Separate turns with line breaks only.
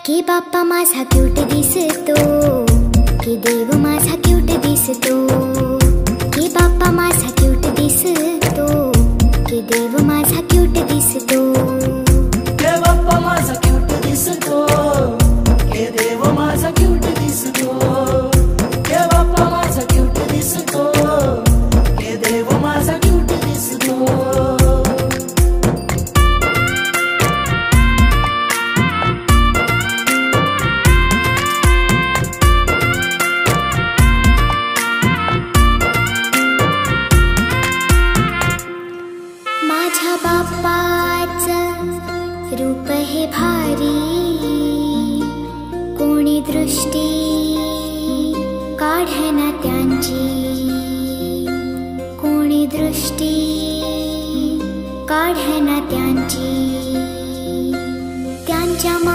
की बाप्पा माझा क्यूट दिसतो, की देव माझा क्यूट दिसतो, की बाप्पा माझा क्यूट दिसतो, की देव माझा क्यूट दिसतो,
के बाप्पा माझा क्यूट दिसतो, के देव माझा क्यूट दिसतो, के बाप्पा माझा क्यूट दिसतो, के देव माझा क्यूट दिसतो।
माझ्या बाप्पाचं रूप हे भारी, कोणी दृष्टी काढना त्यांची, कोणी दृष्टी काढना त्यांची, त्यांच्या